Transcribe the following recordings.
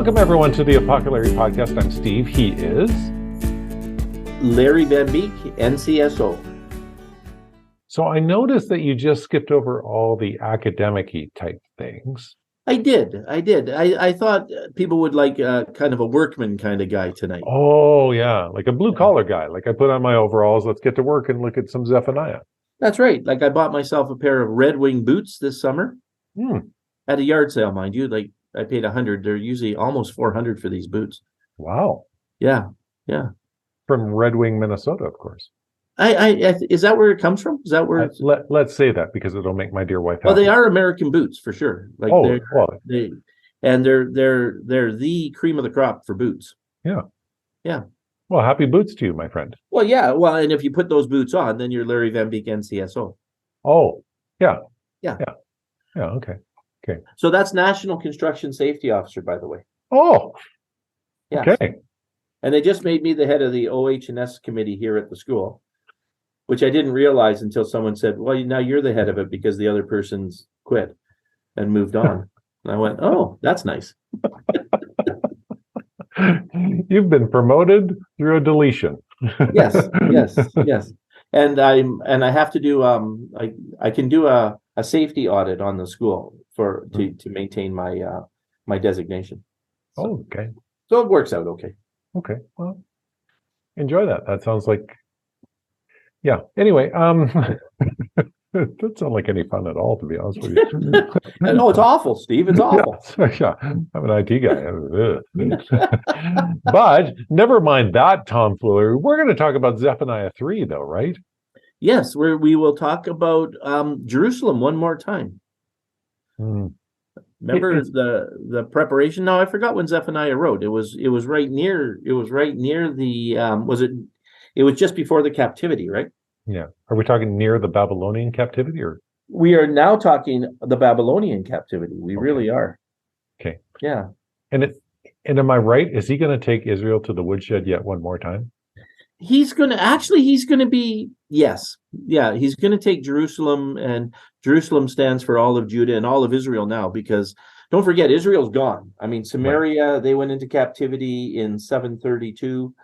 Welcome, everyone, to the Apoco-Larry podcast. I'm Steve. He is Larry Van Beek, NCSO. So I noticed that you just skipped over all the academic-y type things. I did. I thought people would like kind of a workman kind of guy tonight. Oh, yeah, like a blue-collar guy. Like I put on my overalls, let's get to work and look at some Zephaniah. That's right. Like I bought myself a pair of Red Wing boots this summer at a yard sale, mind you. Like I paid $100. They're usually almost $400 for these boots. Wow. Yeah. From Red Wing, Minnesota, of course. Is that where it comes from? Is that where? Let's say that because it'll make my dear wife happy. Well, they are American boots for sure. Like they're the cream of the crop for boots. Yeah. Well, happy boots to you, my friend. Well, yeah. Well, and if you put those boots on, then you're Larry Van Beek, NCSO. Oh, yeah. Okay. So that's National Construction Safety Officer, by the way. Oh, yeah. Okay. And they just made me the head of the OH&S committee here at the school, which I didn't realize until someone said, well, now you're the head of it because the other person's quit and moved on. And I went, oh, that's nice. You've been promoted through a deletion. Yes. And I have to do I can do a safety audit on the school to maintain my designation. So, okay. So it works out okay. Okay. Well, enjoy that. That sounds like, yeah. Anyway, it doesn't sound like any fun at all, to be honest with you. No, it's awful, Steve. It's awful. Yeah, I'm an IT guy. But never mind that tomfoolery. We're going to talk about Zephaniah 3, though, right? Yes, we will talk about Jerusalem one more time. Remember the preparation? No, I forgot when Zephaniah wrote. It was right near the it was just before the captivity, right? Yeah. Are we talking near the Babylonian captivity, or we are now talking the Babylonian captivity? We really are. Okay. Yeah. And am I right? Is he going to take Israel to the woodshed yet one more time? He's going to be, yes. Yeah, he's going to take Jerusalem, and Jerusalem stands for all of Judah and all of Israel now, because don't forget, Israel's gone. I mean, Samaria, They went into captivity in 732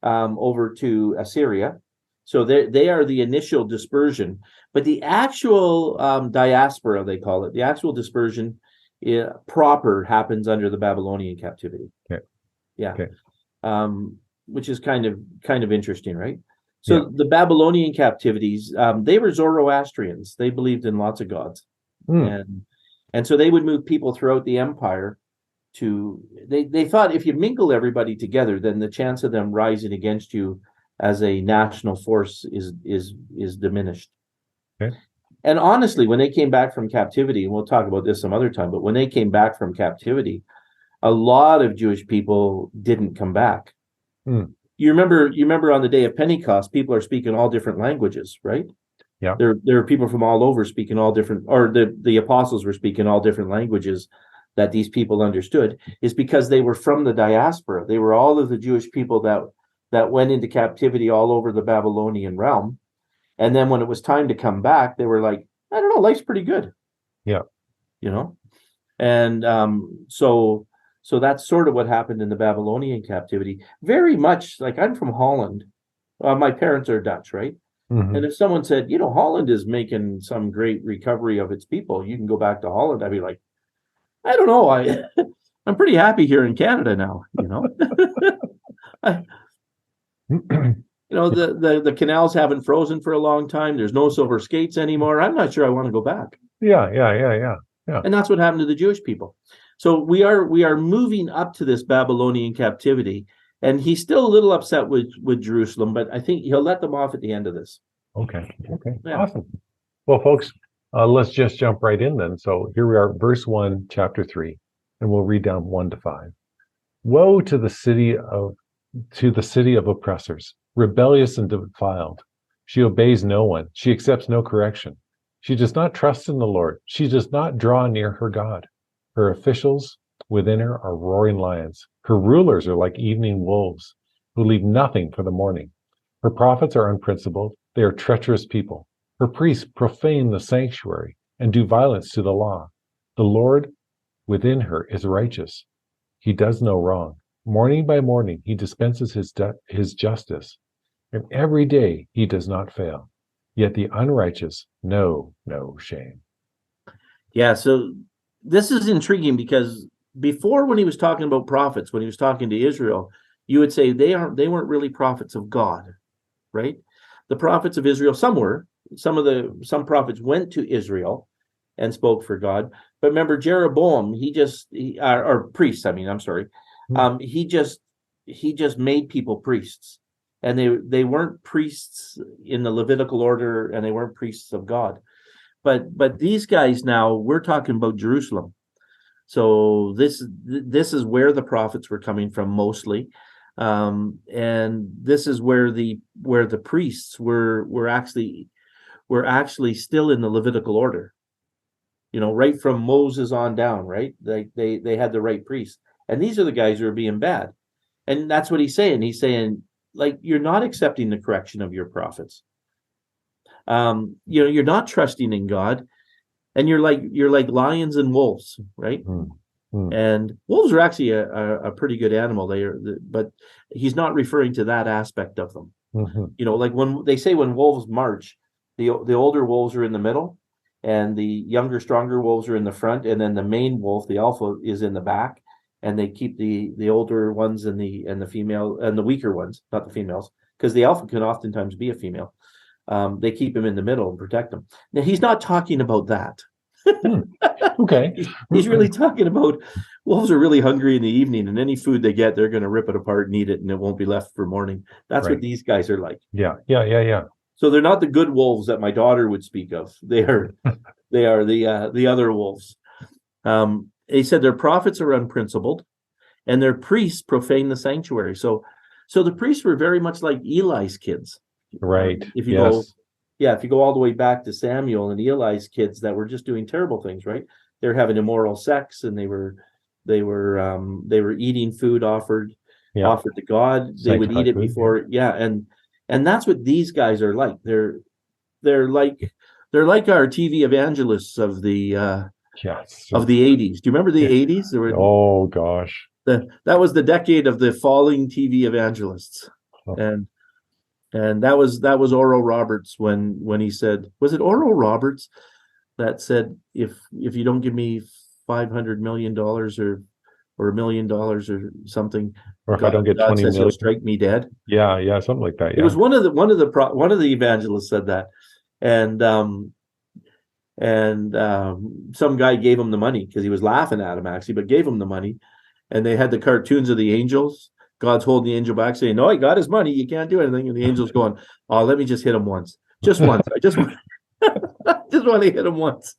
over to Assyria. So they are the initial dispersion. But the actual diaspora, they call it, the actual dispersion proper happens under the Babylonian captivity. Okay. Yeah. Okay. Which is kind of interesting, right? So the Babylonian captivities, they were Zoroastrians. They believed in lots of gods, and so they would move people throughout the empire to. They thought if you mingle everybody together, then the chance of them rising against you as a national force is diminished. Okay. And honestly, when they came back from captivity, and we'll talk about this some other time, but when they came back from captivity, a lot of Jewish people didn't come back. You remember on the day of Pentecost, people are speaking all different languages, right? Yeah. There are people from all over speaking all different, or the apostles were speaking all different languages that these people understood, is because they were from the diaspora. They were all of the Jewish people that went into captivity all over the Babylonian realm. And then when it was time to come back, they were like, I don't know, life's pretty good. Yeah. And so that's sort of what happened in the Babylonian captivity. Very much like, I'm from Holland. My parents are Dutch, right? Mm-hmm. And if someone said, Holland is making some great recovery of its people, you can go back to Holland, I'd be like, I don't know. I'm pretty happy here in Canada now, the canals haven't frozen for a long time. There's no silver skates anymore. I'm not sure I want to go back. Yeah. And that's what happened to the Jewish people. So we are moving up to this Babylonian captivity, and he's still a little upset with Jerusalem, but I think he'll let them off at the end of this. Okay. Yeah. Awesome. Well, folks, let's just jump right in then. So here we are, verse 1, chapter 3, and we'll read down 1 to 5. Woe to the city of oppressors, rebellious and defiled. She obeys no one. She accepts no correction. She does not trust in the Lord. She does not draw near her God. Her officials within her are roaring lions. Her rulers are like evening wolves who leave nothing for the morning. Her prophets are unprincipled. They are treacherous people. Her priests profane the sanctuary and do violence to the law. The Lord within her is righteous. He does no wrong. Morning by morning, he dispenses his justice, and every day he does not fail. Yet the unrighteous know no shame. Yeah, so this is intriguing because before, when he was talking about prophets, when he was talking to Israel, you would say they weren't really prophets of God, right? The prophets of Israel, some were. Some prophets went to Israel and spoke for God. But remember, Jeroboam, or priests, I mean, I'm sorry. He just made people priests. And they weren't priests in the Levitical order, and they weren't priests of God. But these guys, now we're talking about Jerusalem. So this is where the prophets were coming from mostly. And this is where the priests were actually still in the Levitical order, right from Moses on down, right? They had the right priests. And these are the guys who are being bad. And that's what he's saying. He's saying, like, you're not accepting the correction of your prophets. You're not trusting in God, and you're like lions and wolves, right? And wolves are actually a pretty good animal. But he's not referring to that aspect of them. Like when they say when wolves march, the older wolves are in the middle, and the younger, stronger wolves are in the front, and then the main wolf, the alpha, is in the back, and they keep the older ones and the female and the weaker ones, not the females, because the alpha can oftentimes be a female. They keep him in the middle and protect him. Now, he's not talking about that. Okay. He's really talking about wolves are really hungry in the evening, and any food they get, they're going to rip it apart and eat it, and it won't be left for morning. That's Right. what these guys are like. Yeah. So they're not the good wolves that my daughter would speak of. They are the other wolves. He said their prophets are unprincipled, and their priests profane the sanctuary. So the priests were very much like Eli's kids. Right. If you go all the way back to Samuel and Eli's kids that were just doing terrible things, right? They're having immoral sex, and they were eating food offered to God. They would eat it before, and that's what these guys are like. They're like our TV evangelists of the of the 80s. Do you remember the 80s? Oh gosh. That was the decade of the falling TV evangelists. And that was Oral Roberts when he said, was it Oral Roberts that said, if you don't give me $500 million or $1 million or something, or if I don't get 20 says million, he'll strike me dead. Yeah, something like that. Yeah. It was one of the evangelists said that, and some guy gave him the money because he was laughing at him actually, but gave him the money, and they had the cartoons of the angels. God's holding the angel back, saying, "No, he got his money. You can't do anything." And the angel's going, "Oh, let me just hit him once, just once. I just want to hit him once."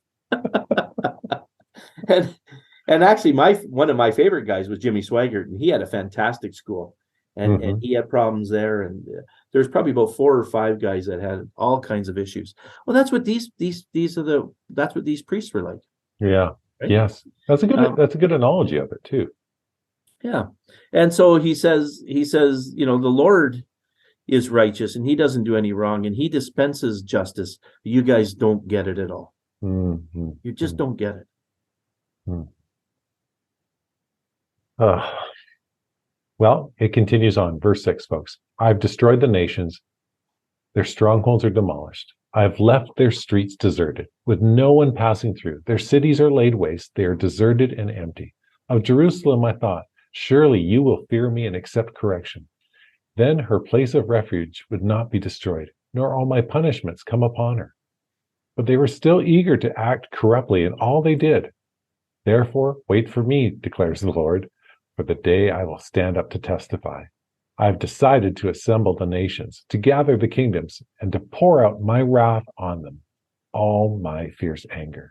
and actually, one of my favorite guys was Jimmy Swaggart, and he had a fantastic school, and he had problems there. And there's probably about 4 or 5 guys that had all kinds of issues. Well, that's what that's what these priests were like. Yeah. Right? Yes, that's a good analogy of it too. Yeah. And so he says, the Lord is righteous, and he doesn't do any wrong, and he dispenses justice. You guys don't get it at all. You just don't get it. Well, it continues on. Verse 6, folks. I've destroyed the nations. Their strongholds are demolished. I've left their streets deserted, with no one passing through. Their cities are laid waste. They are deserted and empty. Of Jerusalem, I thought, surely you will fear me and accept correction. Then her place of refuge would not be destroyed, nor all my punishments come upon her. But they were still eager to act corruptly in all they did. Therefore, wait for me, declares the Lord, for the day I will stand up to testify. I have decided to assemble the nations, to gather the kingdoms, and to pour out my wrath on them, all my fierce anger.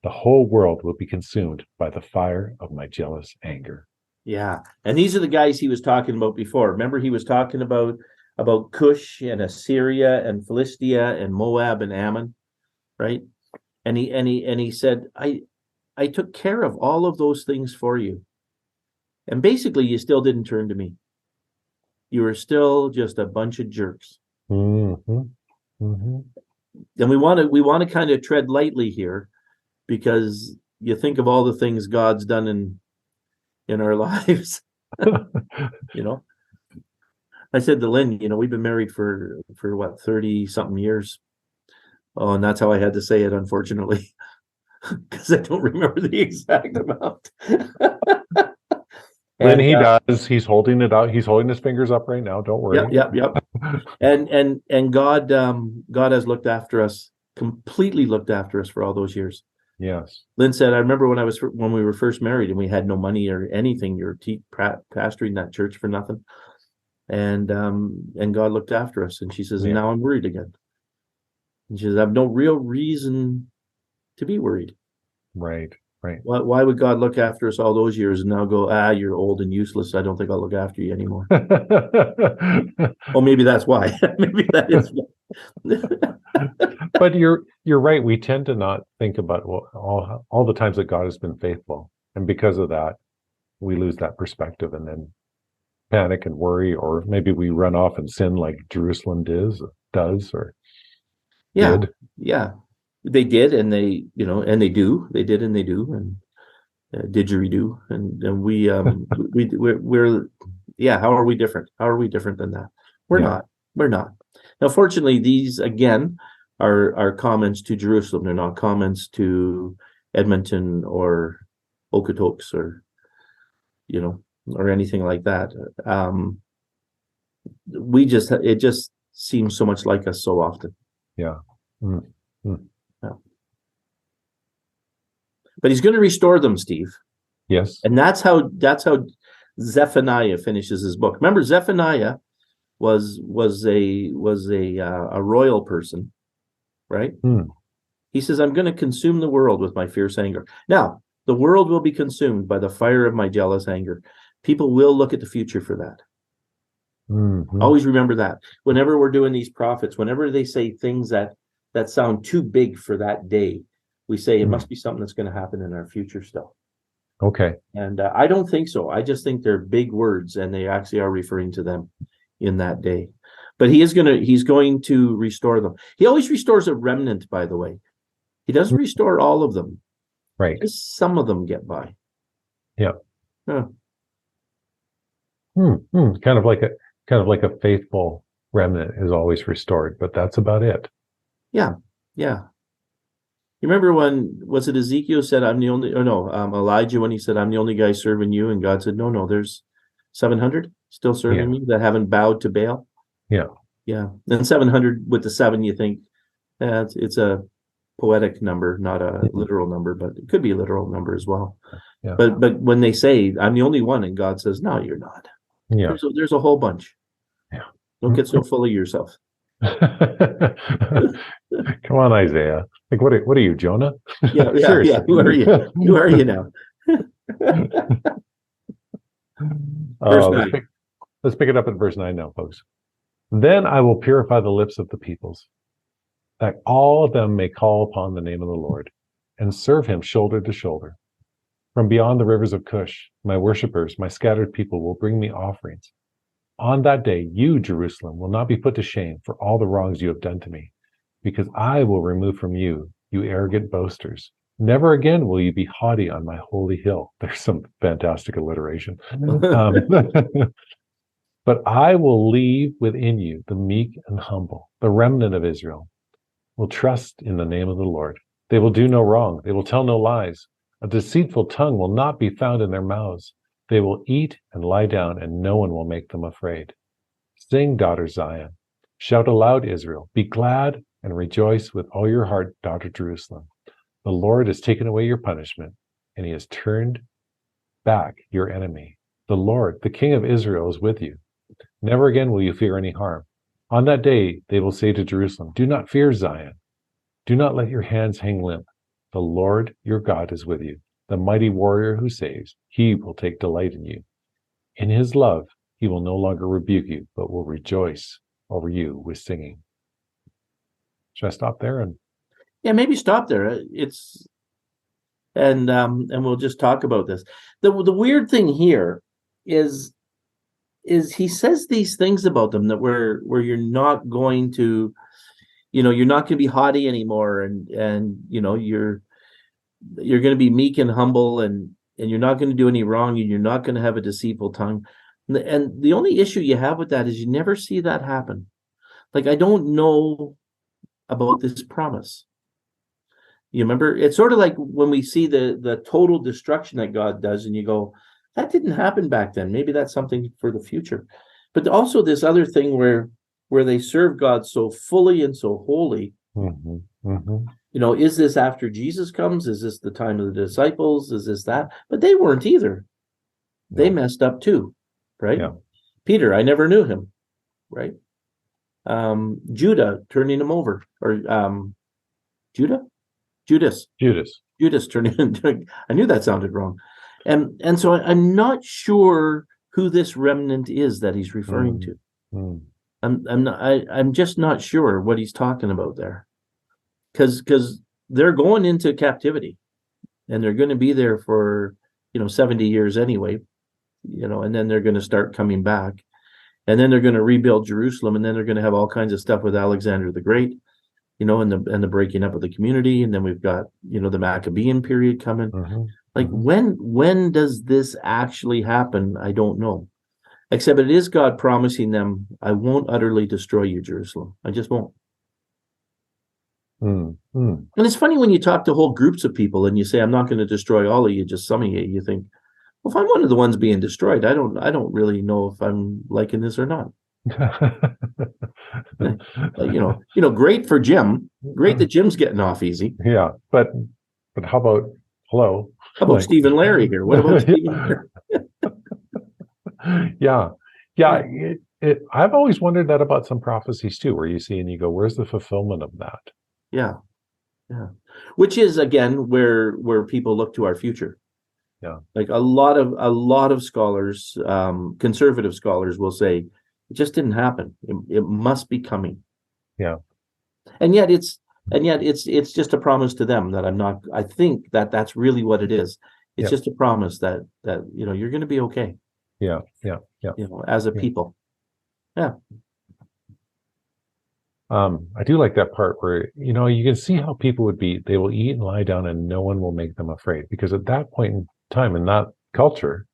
The whole world will be consumed by the fire of my jealous anger. Yeah. And these are the guys he was talking about before. Remember, he was talking about Cush and Assyria and Philistia and Moab and Ammon, right? And he said, I took care of all of those things for you. And basically, you still didn't turn to me. You were still just a bunch of jerks. And we want to kind of tread lightly here, because you think of all the things God's done in our lives. You know, I said to Lynn, we've been married for what, 30 something years. Oh, and that's how I had to say it, unfortunately, because I don't remember the exact amount. When he does, he's holding it out. He's holding his fingers up right now. Don't worry. Yep. And God has looked after us, completely looked after us for all those years. Yes. Lynn said, I remember when we were first married and we had no money or anything. You're pastoring that church for nothing, and God looked after us. And she says, and now I'm worried again. And she says, I have no real reason to be worried. Right. Why would God look after us all those years and now go, you're old and useless. I don't think I'll look after you anymore. Oh, maybe that's why. Maybe that is why. But you're right. We tend to not think about all the times that God has been faithful. And because of that, we lose that perspective and then panic and worry, or maybe we run off and sin like Jerusalem does or did. Yeah. They did, and they, and they do. They did, and they do, and didgeridoo, and we're How are we different? How are we different than that? We're not. We're not. Now, fortunately, these again are comments to Jerusalem. They're not comments to Edmonton or Okotoks or or anything like that. It just seems so much like us so often. Yeah. But he's going to restore them, Steve. Yes. And that's how Zephaniah finishes his book. Remember, Zephaniah was a royal person, right? He says, I'm going to consume the world with my fierce anger. Now, the world will be consumed by the fire of my jealous anger. People will look at the future for that. Always remember that. Whenever we're doing these prophets, whenever they say things that sound too big for that day, we say it must be something that's going to happen in our future still. Okay. And I don't think so. I just think they're big words, and they actually are referring to them in that day. But he's going to restore them. He always restores a remnant, by the way. He doesn't restore all of them. Right. Just some of them get by. Yeah. Huh. Kind of like a faithful remnant is always restored, but that's about it. Yeah. You remember was it Ezekiel said, Elijah, when he said, I'm the only guy serving you, and God said, no, there's 700 still serving me that haven't bowed to Baal. Yeah. Then 700 with the 7, you think it's a poetic number, not a literal number, but it could be a literal number as well. Yeah. But when they say, I'm the only one, and God says, no, you're not. Yeah. There's a whole bunch. Yeah. Don't get so full of yourself. Come on, Isaiah. Like, what are you, Jonah? Yeah. Who are you? Who are you now? Verse 9. Let's pick it up at verse 9 now, folks. Then I will purify the lips of the peoples, that all of them may call upon the name of the Lord and serve him shoulder to shoulder. From beyond the rivers of Cush, my worshippers, my scattered people will bring me offerings. On that day, you, Jerusalem, will not be put to shame for all the wrongs you have done to me, because I will remove from you, you arrogant boasters. Never again will you be haughty on my holy hill. There's some fantastic alliteration. But I will leave within you the meek and humble. The remnant of Israel will trust in the name of the Lord. They will do no wrong. They will tell no lies. A deceitful tongue will not be found in their mouths. They will eat and lie down, and no one will make them afraid. Sing, daughter Zion. Shout aloud, Israel. Be glad and rejoice with all your heart, daughter Jerusalem. The Lord has taken away your punishment, and he has turned back your enemy. The Lord, the King of Israel, is with you. Never again will you fear any harm. On that day, they will say to Jerusalem, do not fear Zion. Do not let your hands hang limp. The Lord, your God, is with you. The mighty warrior who saves, he will take delight in you. In his love, he will no longer rebuke you, but will rejoice over you with singing. Should I stop there? Yeah, maybe stop there. And we'll just talk about this. The weird thing here is he says these things about them that where you're not going to, you're not going to be haughty anymore, and you're going to be meek and humble, and you're not going to do any wrong, and you're not going to have a deceitful tongue. And the only issue you have with that is you never see that happen. Like, I don't know about this promise. You remember, it's sort of like when we see the total destruction that God does, and you go, that didn't happen back then. Maybe that's something for the future. But also this other thing where they serve God so fully and so wholly. Mm-hmm. Mm-hmm. Is this after Jesus comes? Is this the time of the disciples? Is this that? But they weren't either. They messed up too, right? Yeah. Peter, I never knew him, right? Judah turning him over, or Judas turning him. I knew that sounded wrong, and so I'm not sure who this remnant is that he's referring to. I'm just not sure what he's talking about there, because they're going into captivity, and they're going to be there for 70 years anyway, and then they're going to start coming back, and then they're going to rebuild Jerusalem, and then they're going to have all kinds of stuff with Alexander the Great, and the breaking up of the community, and then we've got the Maccabean period coming. Like, when does this actually happen? I don't know. Except it is God promising them, I won't utterly destroy you, Jerusalem. I just won't. And it's funny when you talk to whole groups of people and you say, I'm not going to destroy all of you, just some of you. You think, well, if I'm one of the ones being destroyed, I don't really know if I'm liking this or not. Great for Jim. Great that Jim's getting off easy. Yeah, but how about hello? How about Stephen Larry here? What about Stephen Larry? Yeah. I've always wondered that about some prophecies too, where you see and you go, where's the fulfillment of that? Yeah. Which is again where people look to our future. Yeah. Like a lot of scholars, conservative scholars, will say it just didn't happen. It must be coming. Yeah. And yet it's just a promise to them that I think that's really what it is. It's just a promise that you're going to be okay. Yeah. As a people. Yeah. I do like that part where, you can see how people would be, they will eat and lie down and no one will make them afraid. Because at that point in time, in that culture,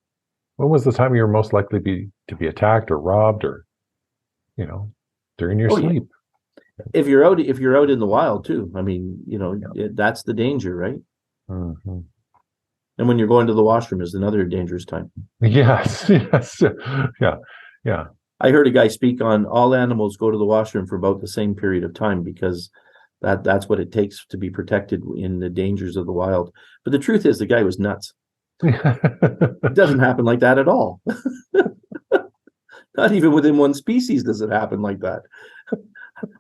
when was the time you were most likely to be attacked or robbed or, during your sleep? Yeah. If you're out in the wild too, I mean, that's the danger, right? Mm-hmm. And when you're going to the washroom is another dangerous time. Yes. Yeah. I heard a guy speak on all animals go to the washroom for about the same period of time because that's what it takes to be protected in the dangers of the wild. But the truth is the guy was nuts. It doesn't happen like that at all. Not even within one species does it happen like that.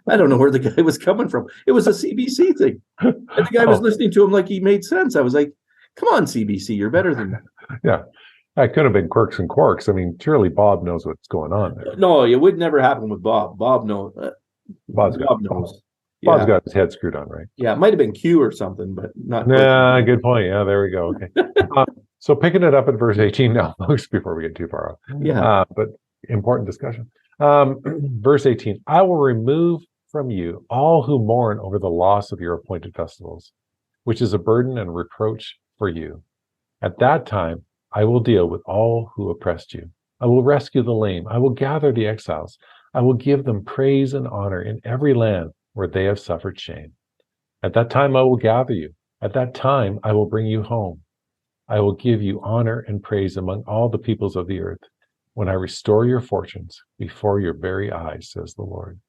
I don't know where the guy was coming from. It was a CBC thing. And the guy was listening to him like he made sense. I was like, come on, CBC, you're better than that. Yeah. That could have been quirks and quarks. I mean, surely Bob knows what's going on there. No, it would never happen with Bob. Bob knows. Bob knows. Bob's got his head screwed on, right? Yeah, it might have been Q or something, but not. Yeah, good point. Yeah, there we go. Okay. So picking it up at verse 18 now, folks, before we get too far off. Yeah. But important discussion. Verse 18, I will remove from you all who mourn over the loss of your appointed festivals, which is a burden and reproach for you. At that time, I will deal with all who oppressed you. I will rescue the lame. I will gather the exiles. I will give them praise and honor in every land where they have suffered shame. At that time, I will gather you. At that time, I will bring you home. I will give you honor and praise among all the peoples of the earth when I restore your fortunes before your very eyes, says the Lord.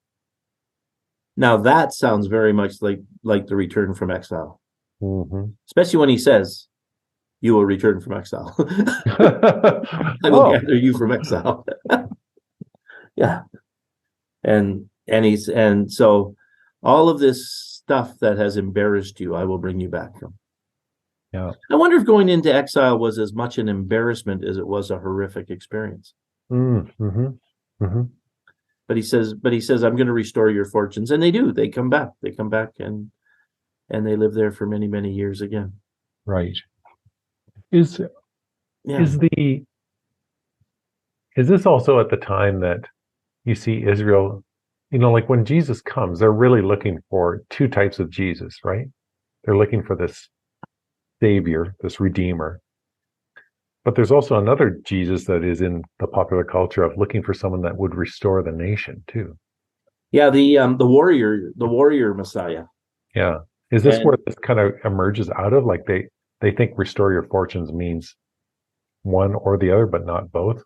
Now that sounds very much like the return from exile, especially when he says, you will return from exile. I will gather you from exile. Yeah. And so all of this stuff that has embarrassed you, I will bring you back from. Yeah. I wonder if going into exile was as much an embarrassment as it was a horrific experience. But he says, I'm going to restore your fortunes. And they do. They come back. And they live there for many, many years again. Right. Is this also at the time that you see Israel, like when Jesus comes, they're really looking for two types of Jesus, right? They're looking for this Savior, this Redeemer, But there's also another Jesus that is in the popular culture of looking for someone that would restore the nation too. Yeah, the warrior Messiah. Yeah. Is this And where this kind of emerges out of? Like they think restore your fortunes means one or the other, but not both?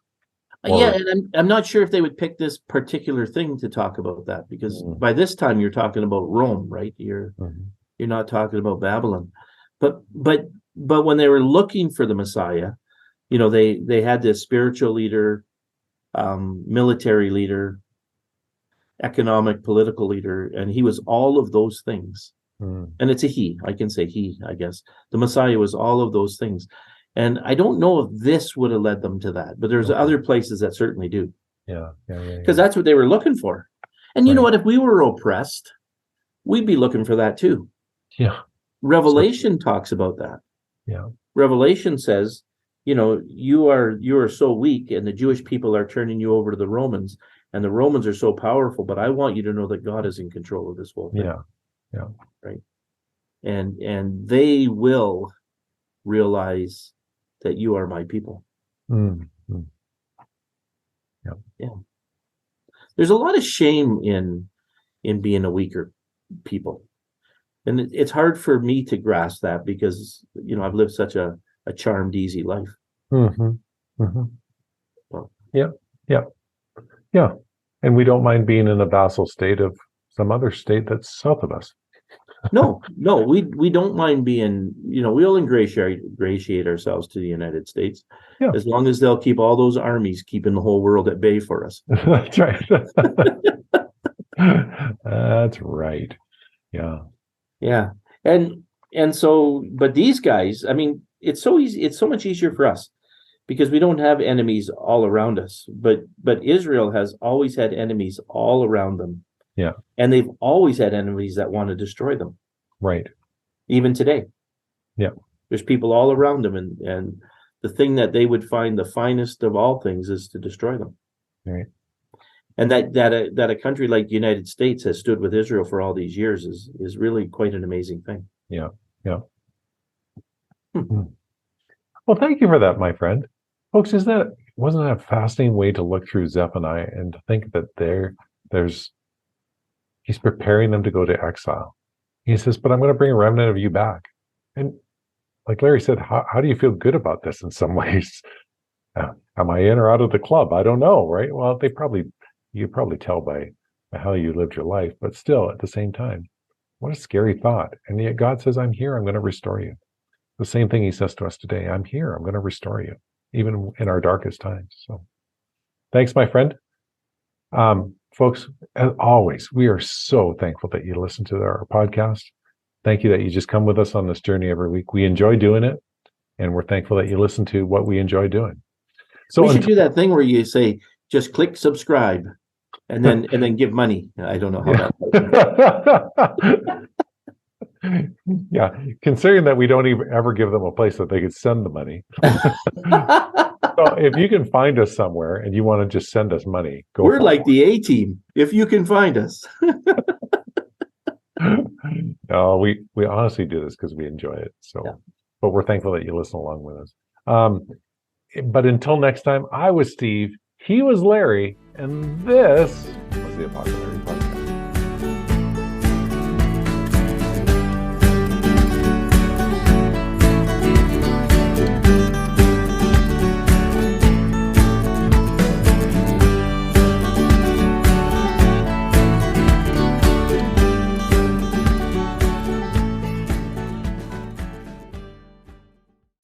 yeah, Or and I'm not sure if they would pick this particular thing to talk about that, because Mhm. by this time you're talking about Rome, right? Mhm. You're not talking about Babylon. But when they were looking for the Messiah, they had this spiritual leader, military leader, economic, political leader, and he was all of those things. Mhm. And it's a he. I can say he, I guess. The Messiah was all of those things. And I don't know if this would have led them to that, but there's Okay. other places that certainly do. Yeah. Because that's what they were looking for. And you know Right. what? If we were oppressed, we'd be looking for that too. Yeah. Revelation talks about that. Yeah. Revelation says, you are so weak, and the Jewish people are turning you over to the Romans, and the Romans are so powerful, but I want you to know that God is in control of this whole thing. Yeah. Yeah. Right. And they will realize that you are my people. Mm. Mm. Yeah. There's a lot of shame in being a weaker people. And it's hard for me to grasp that because, I've lived such a charmed, easy life. Mm-hmm. Mm-hmm. Well, Yeah. Yeah. Yeah. And we don't mind being in a vassal state of some other state that's south of us. no, we don't mind being, we'll ingratiate ourselves to the United States, Yeah. as long as they'll keep all those armies keeping the whole world at bay for us. That's right. That's right. Yeah. Yeah. And so, but these guys, I mean, it's so easy, it's so much easier for us because we don't have enemies all around us. But Israel has always had enemies all around them. Yeah. And they've always had enemies that want to destroy them. Right. Even today. Yeah. There's people all around them, and the thing that they would find the finest of all things is to destroy them. Right. And that a country like the United States has stood with Israel for all these years is really quite an amazing thing. Yeah. Yeah. Well, thank you for that, my friend. Folks, wasn't that a fascinating way to look through Zephaniah and to think that he's preparing them to go to exile. He says, but I'm going to bring a remnant of you back. And like Larry said, how do you feel good about this in some ways? Am I in or out of the club? I don't know, right? Well, you probably tell by how you lived your life, but still at the same time, what a scary thought. And yet God says, I'm here, I'm going to restore you. The same thing he says to us today, I'm here, I'm going to restore you, even in our darkest times. So thanks, my friend. Folks, as always, we are so thankful that you listen to our podcast. Thank you that you just come with us on this journey every week. We enjoy doing it, and we're thankful that you listen to what we enjoy doing. So we should do that thing where you say, just click subscribe and then give money. I don't know how that yeah, considering that we don't even ever give them a place that they could send the money. So if you can find us somewhere and you want to just send us money, we're like the A-team. If you can find us. No, we honestly do this because we enjoy it. So, yeah. But we're thankful that you listen along with us. But until next time, I was Steve, he was Larry, and this was the Apoco-Larry podcast.